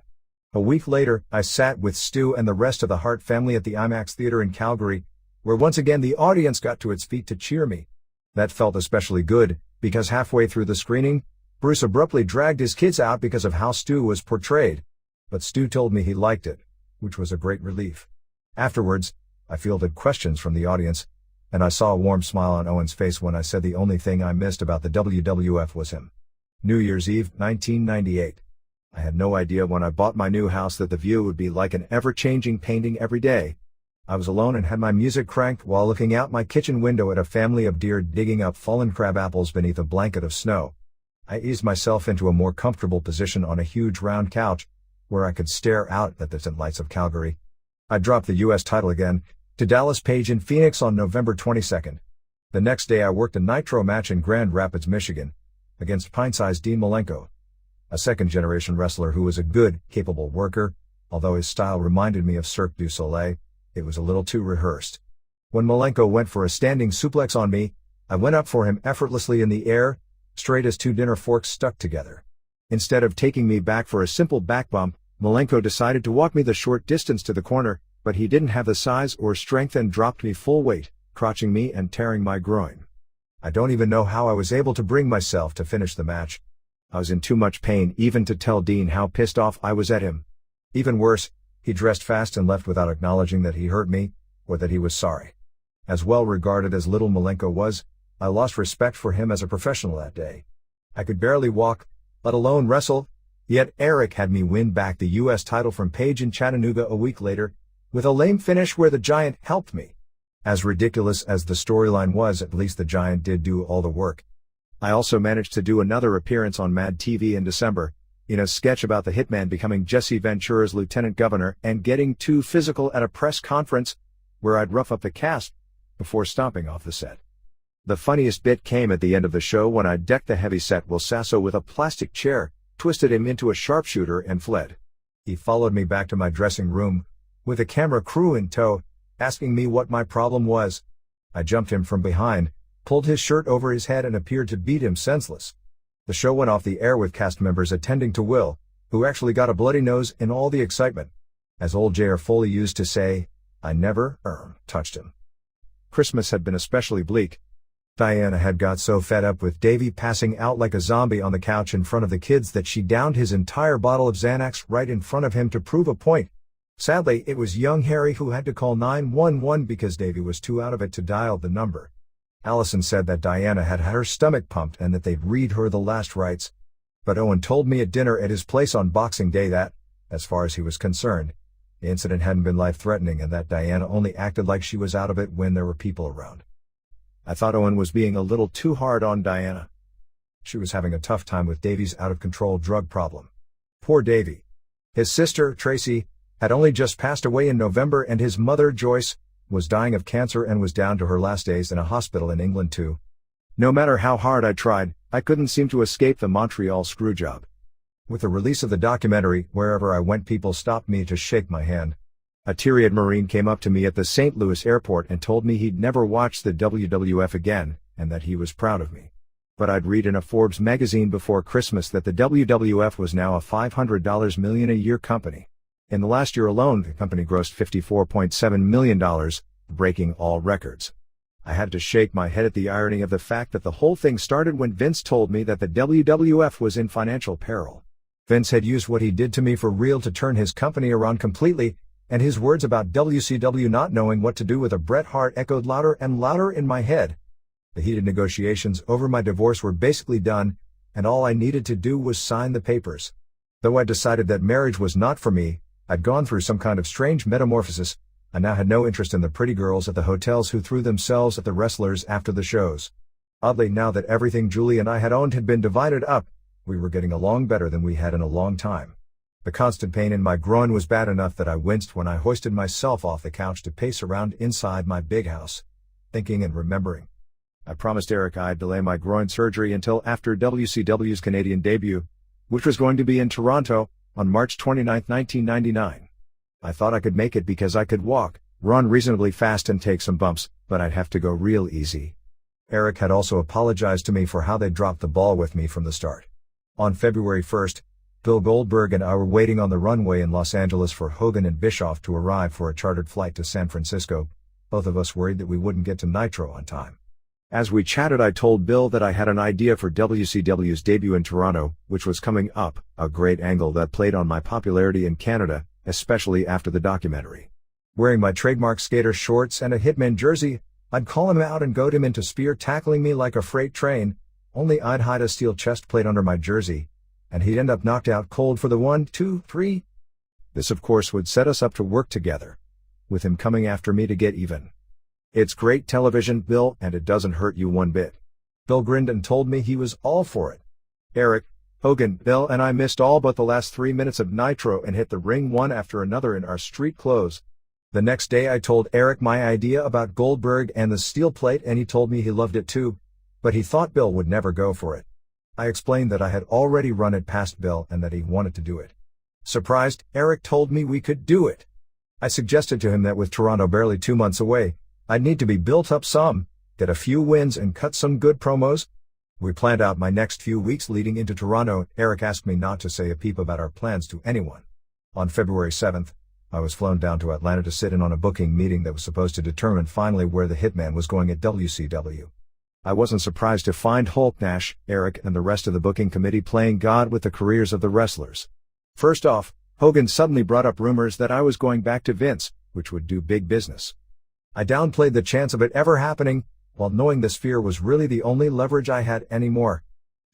A week later, I sat with Stu and the rest of the Hart family at the IMAX Theater in Calgary, where once again the audience got to its feet to cheer me. That felt especially good, because halfway through the screening, Bruce abruptly dragged his kids out because of how Stu was portrayed. But Stu told me he liked it, which was a great relief. Afterwards, I fielded questions from the audience, and I saw a warm smile on Owen's face when I said the only thing I missed about the WWF was him. New Year's Eve, 1998. I had no idea when I bought my new house that the view would be like an ever-changing painting every day. I was alone and had my music cranked while looking out my kitchen window at a family of deer digging up fallen crab apples beneath a blanket of snow. I eased myself into a more comfortable position on a huge round couch, where I could stare out at the distant lights of Calgary. I dropped the U.S. title again, to Dallas Page in Phoenix on November 22nd. The next day I worked a Nitro match in Grand Rapids, Michigan, against pint-sized Dean Malenko, a second-generation wrestler who was a good, capable worker. Although his style reminded me of Cirque du Soleil, it was a little too rehearsed. When Malenko went for a standing suplex on me, I went up for him effortlessly in the air, straight as two dinner forks stuck together. Instead of taking me back for a simple back bump, Malenko decided to walk me the short distance to the corner, but he didn't have the size or strength and dropped me full weight, crotching me and tearing my groin. I don't even know how I was able to bring myself to finish the match. I was in too much pain even to tell Dean how pissed off I was at him. Even worse, he dressed fast and left without acknowledging that he hurt me, or that he was sorry. As well regarded as little Malenko was, I lost respect for him as a professional that day. I could barely walk, let alone wrestle, yet Eric had me win back the U.S. title from Page in Chattanooga a week later, with a lame finish where the Giant helped me. As ridiculous as the storyline was, at least the Giant did do all the work. I also managed to do another appearance on Mad TV in December, in a sketch about the Hitman becoming Jesse Ventura's lieutenant governor and getting too physical at a press conference, where I'd rough up the cast, before stomping off the set. The funniest bit came at the end of the show when I decked the heavyset Will Sasso with a plastic chair, twisted him into a sharpshooter and fled. He followed me back to my dressing room, with a camera crew in tow, asking me what my problem was. I jumped him from behind, pulled his shirt over his head and appeared to beat him senseless. The show went off the air with cast members attending to Will, who actually got a bloody nose in all the excitement. As old J.R. Foley used to say, I never, touched him. Christmas had been especially bleak. Diana had got so fed up with Davey passing out like a zombie on the couch in front of the kids that she downed his entire bottle of Xanax right in front of him to prove a point. Sadly, it was young Harry who had to call 911 because Davey was too out of it to dial the number. Allison said that Diana had had her stomach pumped and that they'd read her the last rites. But Owen told me at dinner at his place on Boxing Day that, as far as he was concerned, the incident hadn't been life-threatening and that Diana only acted like she was out of it when there were people around. I thought Owen was being a little too hard on Diana. She was having a tough time with Davey's out-of-control drug problem. Poor Davey. His sister, Tracy, had only just passed away in November and his mother, Joyce, was dying of cancer and was down to her last days in a hospital in England too. No matter how hard I tried, I couldn't seem to escape the Montreal Screwjob. With the release of the documentary, wherever I went people stopped me to shake my hand. A teary-eyed Marine came up to me at the St. Louis airport and told me he'd never watch the WWF again, and that he was proud of me. But I'd read in a Forbes magazine before Christmas that the WWF was now a $500 million a year company. In the last year alone, the company grossed $54.7 million, breaking all records. I had to shake my head at the irony of the fact that the whole thing started when Vince told me that the WWF was in financial peril. Vince had used what he did to me for real to turn his company around completely, and his words about WCW not knowing what to do with a Bret Hart echoed louder and louder in my head. The heated negotiations over my divorce were basically done, and all I needed to do was sign the papers. Though I decided that marriage was not for me, I'd gone through some kind of strange metamorphosis. I now had no interest in the pretty girls at the hotels who threw themselves at the wrestlers after the shows. Oddly, now that everything Julie and I had owned had been divided up, we were getting along better than we had in a long time. The constant pain in my groin was bad enough that I winced when I hoisted myself off the couch to pace around inside my big house, thinking and remembering. I promised Eric I'd delay my groin surgery until after WCW's Canadian debut, which was going to be in Toronto, on March 29, 1999. I thought I could make it because I could walk, run reasonably fast and take some bumps, but I'd have to go real easy. Eric had also apologized to me for how they dropped the ball with me from the start. On February 1st, Bill Goldberg and I were waiting on the runway in Los Angeles for Hogan and Bischoff to arrive for a chartered flight to San Francisco, both of us worried that we wouldn't get to Nitro on time. As we chatted, I told Bill that I had an idea for WCW's debut in Toronto, which was coming up, a great angle that played on my popularity in Canada, especially after the documentary. Wearing my trademark skater shorts and a Hitman jersey, I'd call him out and goad him into spear tackling me like a freight train, only I'd hide a steel chest plate under my jersey, and he'd end up knocked out cold for the 1, 2, 3. This of course would set us up to work together, with him coming after me to get even. It's great television, Bill, and it doesn't hurt you one bit. Bill grinned and told me he was all for it. Eric, Hogan, Bill and I missed all but the last 3 minutes of Nitro and hit the ring one after another in our street clothes. The next day I told Eric my idea about Goldberg and the steel plate and he told me he loved it too, but he thought Bill would never go for it. I explained that I had already run it past Bill and that he wanted to do it. Surprised, Eric told me we could do it. I suggested to him that with Toronto barely 2 months away, I'd need to be built up some, get a few wins and cut some good promos. We planned out my next few weeks leading into Toronto. Eric asked me not to say a peep about our plans to anyone. On February 7th, I was flown down to Atlanta to sit in on a booking meeting that was supposed to determine finally where the Hitman was going at WCW. I wasn't surprised to find Hulk Nash, Eric and the rest of the booking committee playing God with the careers of the wrestlers. First off, Hogan suddenly brought up rumors that I was going back to Vince, which would do big business. I downplayed the chance of it ever happening, while knowing this fear was really the only leverage I had anymore.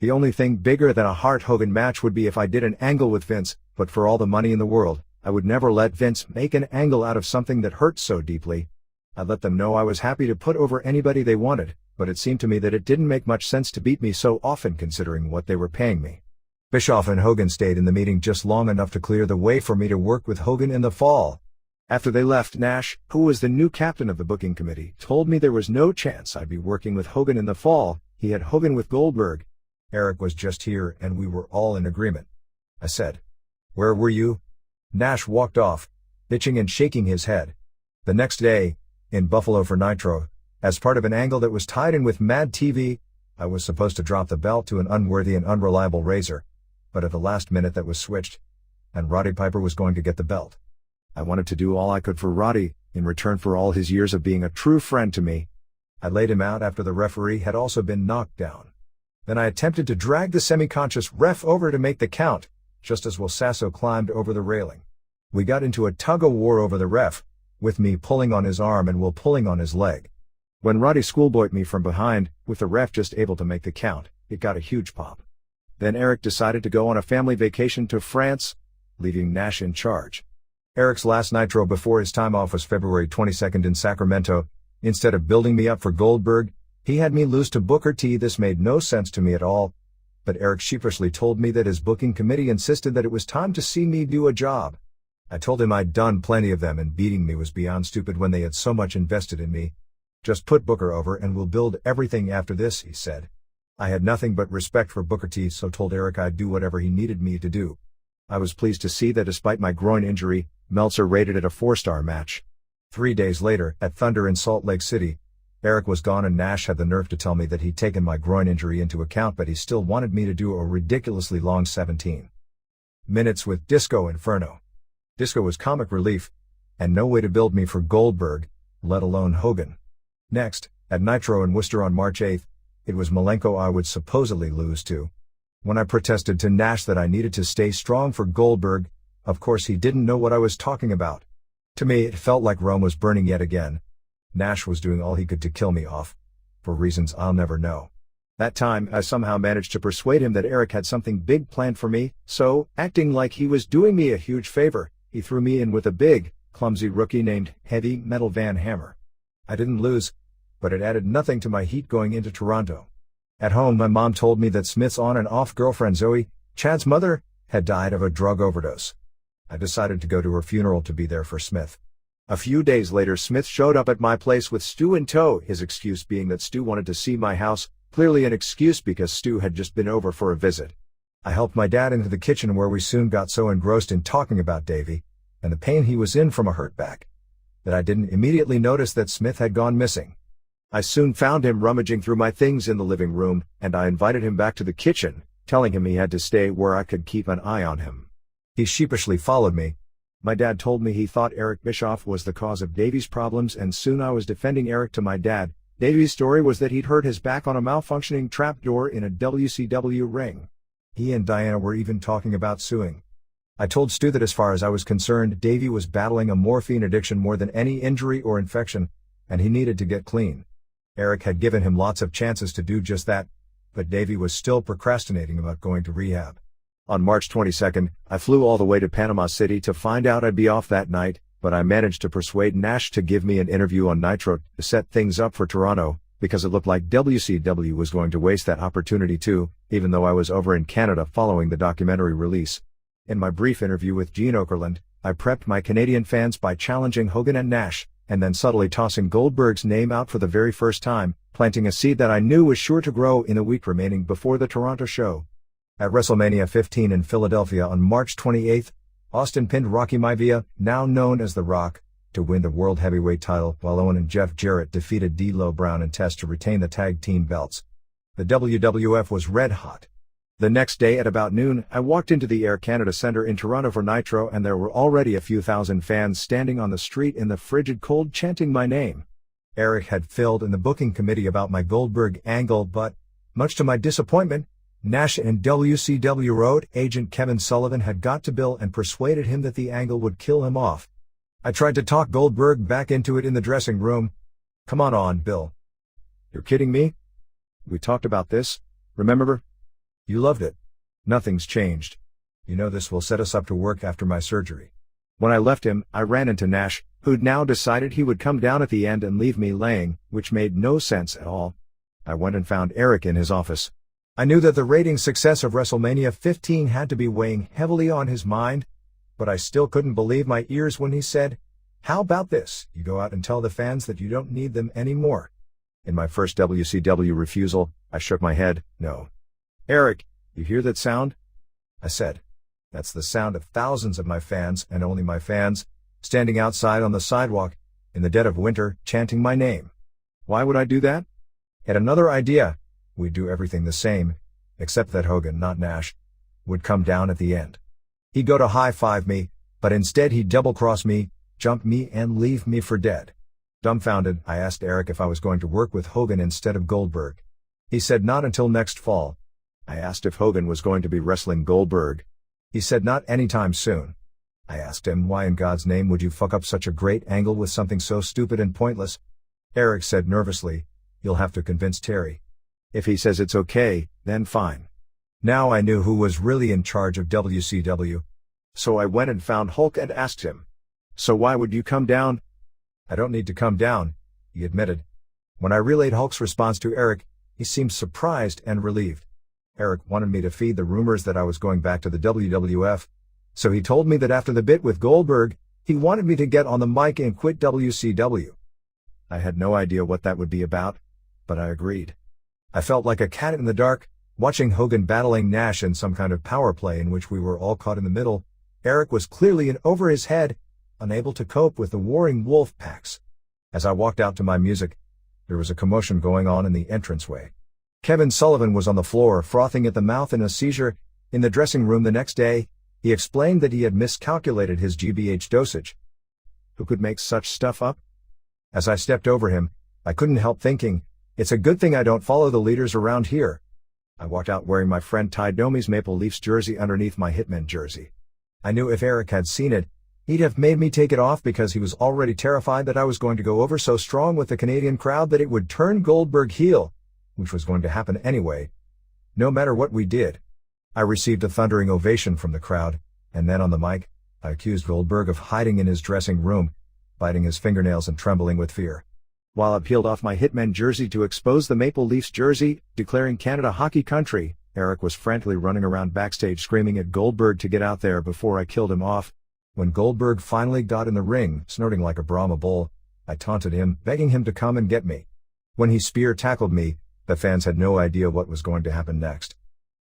The only thing bigger than a Hart-Hogan match would be if I did an angle with Vince, but for all the money in the world, I would never let Vince make an angle out of something that hurt so deeply. I let them know I was happy to put over anybody they wanted, but it seemed to me that it didn't make much sense to beat me so often considering what they were paying me. Bischoff and Hogan stayed in the meeting just long enough to clear the way for me to work with Hogan in the fall. After they left, Nash, who was the new captain of the booking committee, told me there was no chance I'd be working with Hogan in the fall. He had Hogan with Goldberg. Eric was just here and we were all in agreement. I said, "Where were you?" Nash walked off, bitching and shaking his head. The next day, in Buffalo for Nitro, as part of an angle that was tied in with Mad TV, I was supposed to drop the belt to an unworthy and unreliable Razor, but at the last minute that was switched, and Roddy Piper was going to get the belt. I wanted to do all I could for Roddy, in return for all his years of being a true friend to me. I laid him out after the referee had also been knocked down. Then I attempted to drag the semi-conscious ref over to make the count, just as Will Sasso climbed over the railing. We got into a tug-of-war over the ref, with me pulling on his arm and Will pulling on his leg. When Roddy schoolboyed me from behind, with the ref just able to make the count, it got a huge pop. Then Eric decided to go on a family vacation to France, leaving Nash in charge. Eric's last Nitro before his time off was February 22nd in Sacramento. Instead of building me up for Goldberg, he had me lose to Booker T. This made no sense to me at all, but Eric sheepishly told me that his booking committee insisted that it was time to see me do a job. I told him I'd done plenty of them and beating me was beyond stupid when they had so much invested in me. "Just put Booker over and we'll build everything after this," he said. I had nothing but respect for Booker T, so told Eric I'd do whatever he needed me to do. I was pleased to see that despite my groin injury, Meltzer rated it a 4-star match. 3 days later, at Thunder in Salt Lake City, Eric was gone and Nash had the nerve to tell me that he'd taken my groin injury into account but he still wanted me to do a ridiculously long 17 minutes with Disco Inferno. Disco was comic relief, and no way to build me for Goldberg, let alone Hogan. Next, at Nitro in Worcester on March 8th, it was Malenko I would supposedly lose to. When I protested to Nash that I needed to stay strong for Goldberg, of course he didn't know what I was talking about. To me it felt like Rome was burning yet again. Nash was doing all he could to kill me off. for reasons I'll never know. That time, I somehow managed to persuade him that Eric had something big planned for me, so, acting like he was doing me a huge favor, he threw me in with a big, clumsy rookie named Heavy Metal Van Hammer. I didn't lose, but it added nothing to my heat going into Toronto. At home, my mom told me that Smith's on and off girlfriend Zoe, Chad's mother, had died of a drug overdose. I decided to go to her funeral to be there for Smith. A few days later, Smith showed up at my place with Stu in tow, his excuse being that Stu wanted to see my house, clearly an excuse because Stu had just been over for a visit. I helped my dad into the kitchen where we soon got so engrossed in talking about Davey, and the pain he was in from a hurt back, that I didn't immediately notice that Smith had gone missing. I soon found him rummaging through my things in the living room, and I invited him back to the kitchen, telling him he had to stay where I could keep an eye on him. He sheepishly followed me. My dad told me he thought Eric Bischoff was the cause of Davey's problems, and soon I was defending Eric to my dad. Davey's story was that he'd hurt his back on a malfunctioning trapdoor in a WCW ring. He and Diana were even talking about suing. I told Stu that as far as I was concerned, Davey was battling a morphine addiction more than any injury or infection, and he needed to get clean. Eric had given him lots of chances to do just that, but Davey was still procrastinating about going to rehab. On March 22nd, I flew all the way to Panama City to find out I'd be off that night, but I managed to persuade Nash to give me an interview on Nitro to set things up for Toronto, because it looked like WCW was going to waste that opportunity too, even though I was over in Canada following the documentary release. In my brief interview with Gene Okerlund, I prepped my Canadian fans by challenging Hogan and Nash, and then subtly tossing Goldberg's name out for the very first time, planting a seed that I knew was sure to grow in the week remaining before the Toronto show. At WrestleMania 15 in Philadelphia on March 28, Austin pinned Rocky Maivia, now known as The Rock, to win the World Heavyweight title, while Owen and Jeff Jarrett defeated D'Lo Brown and Test to retain the tag team belts. The WWF was red hot. The next day at about noon, I walked into the Air Canada Centre in Toronto for Nitro, and there were already a few thousand fans standing on the street in the frigid cold chanting my name. Eric had filled in the booking committee about my Goldberg angle, but, much to my disappointment, Nash and WCW road agent Kevin Sullivan had got to Bill and persuaded him that the angle would kill him off. I tried to talk Goldberg back into it in the dressing room. "Come on, Bill. You're kidding me? We talked about this, remember? You loved it. Nothing's changed. You know this will set us up to work after my surgery." When I left him, I ran into Nash, who'd now decided he would come down at the end and leave me laying, which made no sense at all. I went and found Eric in his office. I knew that the ratings success of WrestleMania 15 had to be weighing heavily on his mind, but I still couldn't believe my ears when he said, "How about this? You go out and tell the fans that you don't need them anymore." In my first WCW refusal, I shook my head, "No." "Eric, you hear that sound?" I said. "That's the sound of thousands of my fans, and only my fans, standing outside on the sidewalk, in the dead of winter, chanting my name. Why would I do that?" Had another idea. We'd do everything the same, except that Hogan, not Nash, would come down at the end. He'd go to high-five me, but instead he'd double-cross me, jump me, and leave me for dead. Dumbfounded, I asked Eric if I was going to work with Hogan instead of Goldberg. He said not until next fall. I asked if Hogan was going to be wrestling Goldberg. He said not anytime soon. I asked him, why in God's name would you fuck up such a great angle with something so stupid and pointless? Eric said nervously, "You'll have to convince Terry. If he says it's okay, then fine." Now I knew who was really in charge of WCW. So I went and found Hulk and asked him, "So why would you come down?" "I don't need to come down," he admitted. When I relayed Hulk's response to Eric, he seemed surprised and relieved. Eric wanted me to feed the rumors that I was going back to the WWF, so he told me that after the bit with Goldberg, he wanted me to get on the mic and quit WCW. I had no idea what that would be about, but I agreed. I felt like a cat in the dark, watching Hogan battling Nash in some kind of power play in which we were all caught in the middle. Eric was clearly in over his head, unable to cope with the warring wolf packs. As I walked out to my music, there was a commotion going on in the entranceway. Kevin Sullivan was on the floor, frothing at the mouth in a seizure. In the dressing room the next day, he explained that he had miscalculated his GBH dosage. Who could make such stuff up? As I stepped over him, I couldn't help thinking, it's a good thing I don't follow the leaders around here. I walked out wearing my friend Ty Domi's Maple Leafs jersey underneath my Hitman jersey. I knew if Eric had seen it, He'd have made me take it off because he was already terrified that I was going to go over so strong with the Canadian crowd that it would turn Goldberg heel, which was going to happen anyway, no matter what we did. I received a thundering ovation from the crowd, and then on the mic, I accused Goldberg of hiding in his dressing room, biting his fingernails and trembling with fear. While I peeled off my Hitman jersey to expose the Maple Leafs jersey, declaring Canada hockey country, Eric was frantically running around backstage screaming at Goldberg to get out there before I killed him off. When Goldberg finally got in the ring, snorting like a Brahma bull, I taunted him, begging him to come and get me. When he spear tackled me, the fans had no idea what was going to happen next.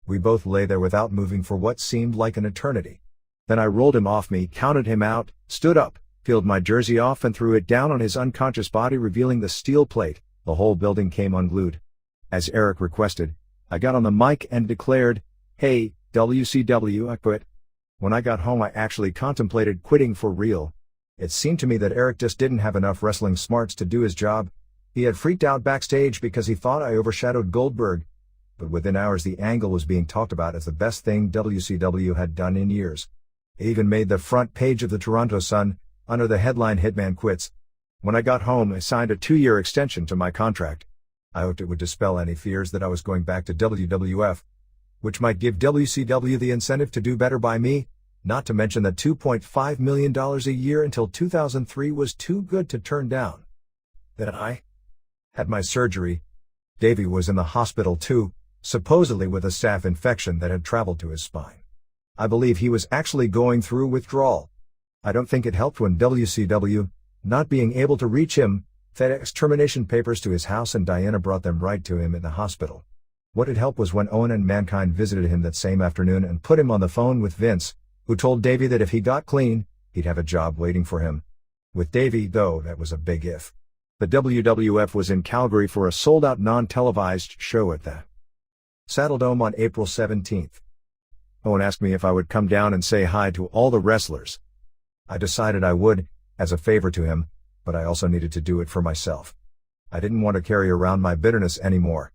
We both lay there without moving for what seemed like an eternity. Then I rolled him off me, counted him out, stood up, peeled my jersey off and threw it down on his unconscious body, revealing the steel plate. The whole building came unglued. As Eric requested, I got on the mic and declared, "Hey, WCW, I quit." When I got home, I actually contemplated quitting for real. It seemed to me that Eric just didn't have enough wrestling smarts to do his job. He had freaked out backstage because he thought I overshadowed Goldberg. But within hours the angle was being talked about as the best thing WCW had done in years. It even made the front page of the Toronto Sun, under the headline "Hitman Quits." When I got home, I signed a 2-year extension to my contract. I hoped it would dispel any fears that I was going back to WWF, which might give WCW the incentive to do better by me, not to mention that $2.5 million a year until 2003 was too good to turn down. Then I had my surgery. Davey was in the hospital too, supposedly with a staph infection that had traveled to his spine. I believe he was actually going through withdrawal. I don't think it helped when WCW, not being able to reach him, FedEx termination papers to his house and Diana brought them right to him in the hospital. What had helped was when Owen and Mankind visited him that same afternoon and put him on the phone with Vince, who told Davey that if he got clean, he'd have a job waiting for him. With Davey, though, that was a big if. The WWF was in Calgary for a sold-out non-televised show at the Saddledome on April 17th. Owen asked me if I would come down and say hi to all the wrestlers. I decided I would, as a favor to him, but I also needed to do it for myself. I didn't want to carry around my bitterness anymore.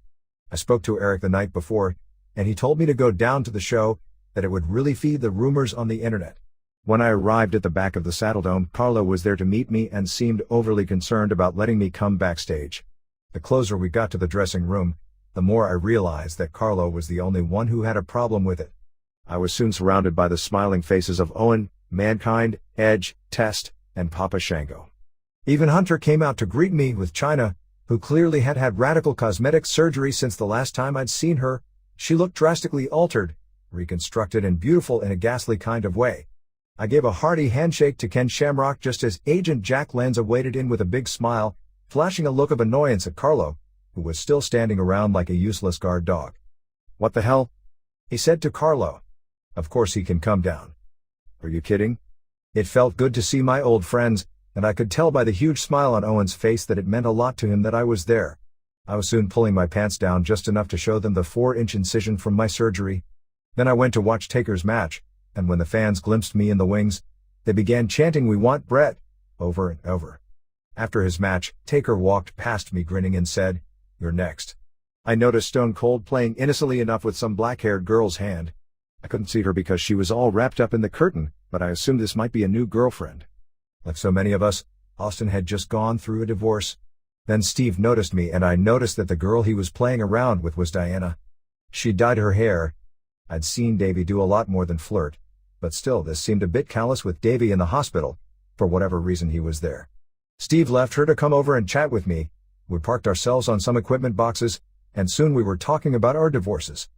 I spoke to Eric the night before, and he told me to go down to the show, that it would really feed the rumors on the internet. When I arrived at the back of the Saddledome, Carlo was there to meet me and seemed overly concerned about letting me come backstage. The closer we got to the dressing room, the more I realized that Carlo was the only one who had a problem with it. I was soon surrounded by the smiling faces of Owen, Mankind, Edge, Test, and Papa Shango. Even Hunter came out to greet me, with Chyna, who clearly had had radical cosmetic surgery since the last time I'd seen her. She looked drastically altered, reconstructed and beautiful in a ghastly kind of way. I gave a hearty handshake to Ken Shamrock just as Agent Jack Lanza waded in with a big smile, flashing a look of annoyance at Carlo, who was still standing around like a useless guard dog. "What the hell?" he said to Carlo. "Of course he can come down." "Are you kidding?" It felt good to see my old friends, and I could tell by the huge smile on Owen's face that it meant a lot to him that I was there. I was soon pulling my pants down just enough to show them the 4-inch incision from my surgery. Then I went to watch Taker's match, and when the fans glimpsed me in the wings, they began chanting "We want Brett," over and over. After his match, Taker walked past me grinning and said, "You're next." I noticed Stone Cold playing innocently enough with some black-haired girl's hand. I couldn't see her because she was all wrapped up in the curtain, but I assumed this might be a new girlfriend. Like so many of us, Austin had just gone through a divorce. Then Steve noticed me, and I noticed that the girl he was playing around with was Diana. She dyed her hair. I'd seen Davey do a lot more than flirt, but still this seemed a bit callous with Davey in the hospital, for whatever reason he was there. Steve left her to come over and chat with me. We parked ourselves on some equipment boxes, and soon we were talking about our divorces.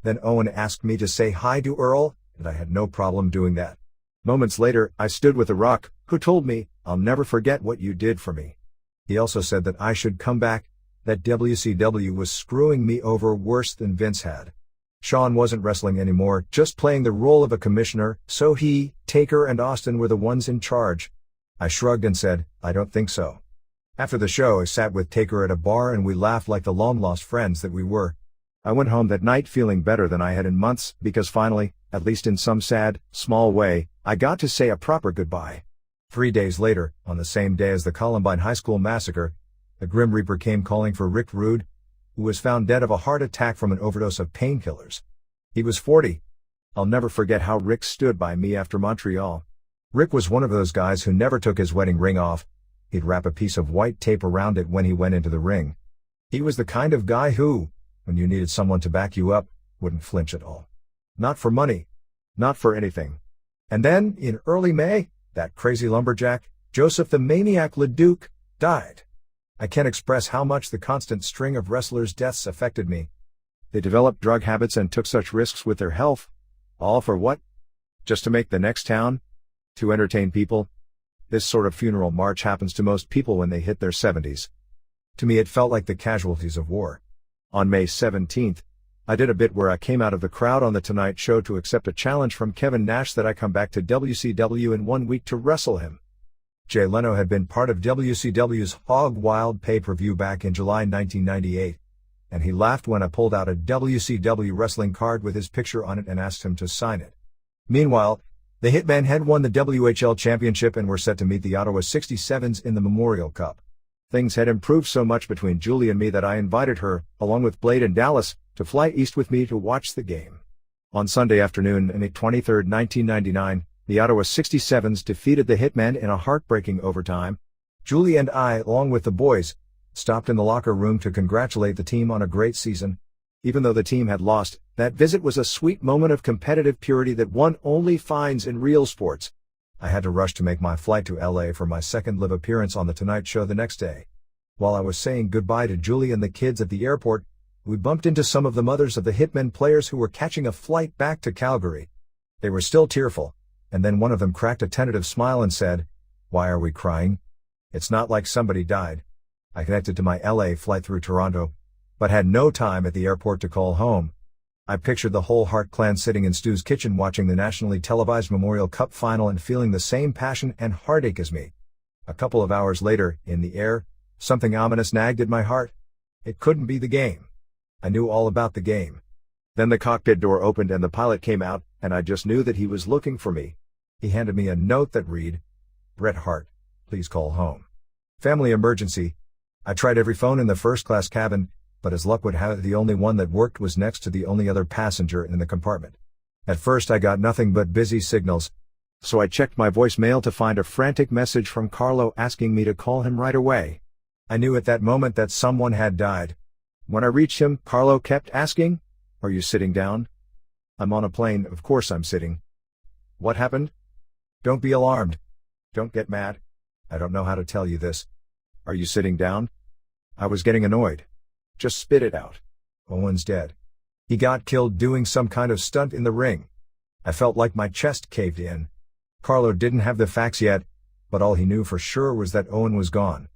Then Owen asked me to say hi to Earl, and I had no problem doing that. Moments later, I stood with The Rock, who told me, "I'll never forget what you did for me." He also said that I should come back, that WCW was screwing me over worse than Vince had. Shawn wasn't wrestling anymore, just playing the role of a commissioner, so he, Taker and Austin were the ones in charge. I shrugged and said, "I don't think so." After the show, I sat with Taker at a bar and we laughed like the long-lost friends that we were. I went home that night feeling better than I had in months, because finally, at least in some sad, small way, I got to say a proper goodbye. 3 days later, on the same day as the Columbine High School massacre, the Grim Reaper came calling for Rick Rude, who was found dead of a heart attack from an overdose of painkillers. He was 40. I'll never forget how Rick stood by me after Montreal. Rick was one of those guys who never took his wedding ring off. He'd wrap a piece of white tape around it when he went into the ring. He was the kind of guy who, when you needed someone to back you up, wouldn't flinch at all. Not for money. Not for anything. And then, in early May, that crazy lumberjack, Joseph the Maniac LeDuc, died. I can't express how much the constant string of wrestlers' deaths affected me. They developed drug habits and took such risks with their health. All for what? Just to make the next town? To entertain people? This sort of funeral march happens to most people when they hit their 70s. To me it felt like the casualties of war. On May 17th, I did a bit where I came out of the crowd on The Tonight Show to accept a challenge from Kevin Nash that I come back to WCW in 1 week to wrestle him. Jay Leno had been part of WCW's Hog Wild pay-per-view back in July 1998, and he laughed when I pulled out a WCW wrestling card with his picture on it and asked him to sign it. Meanwhile, the Hitman had won the WHL Championship and were set to meet the Ottawa 67s in the Memorial Cup. Things had improved so much between Julie and me that I invited her, along with Blade and Dallas, to fly east with me to watch the game. On Sunday afternoon, May 23, 1999, the Ottawa 67s defeated the Hitman in a heartbreaking overtime. Julie and I, along with the boys, stopped in the locker room to congratulate the team on a great season. Even though the team had lost, that visit was a sweet moment of competitive purity that one only finds in real sports. I had to rush to make my flight to LA for my second live appearance on The Tonight Show the next day. While I was saying goodbye to Julie and the kids at the airport, we bumped into some of the mothers of the Hitman players who were catching a flight back to Calgary. They were still tearful, and then one of them cracked a tentative smile and said, "Why are we crying? It's not like somebody died." I connected to my LA flight through Toronto, but had no time at the airport to call home. I pictured the whole Hart clan sitting in Stu's kitchen watching the nationally televised Memorial Cup final and feeling the same passion and heartache as me. A couple of hours later, in the air, something ominous nagged at my heart. It couldn't be the game. I knew all about the game. Then the cockpit door opened and the pilot came out, and I just knew that he was looking for me. He handed me a note that read, "Bret Hart, please call home. Family emergency." I tried every phone in the first-class cabin, but as luck would have it, the only one that worked was next to the only other passenger in the compartment. At first I got nothing but busy signals, so I checked my voicemail to find a frantic message from Carlo asking me to call him right away. I knew at that moment that someone had died. When I reached him, Carlo kept asking, "Are you sitting down?" "I'm on a plane, of course I'm sitting." "What happened?" "Don't be alarmed. Don't get mad. I don't know how to tell you this. Are you sitting down?" I was getting annoyed. "Just spit it out. Owen's dead. He got killed doing some kind of stunt in the ring." I felt like my chest caved in. Carlo didn't have the facts yet, but all he knew for sure was that Owen was gone.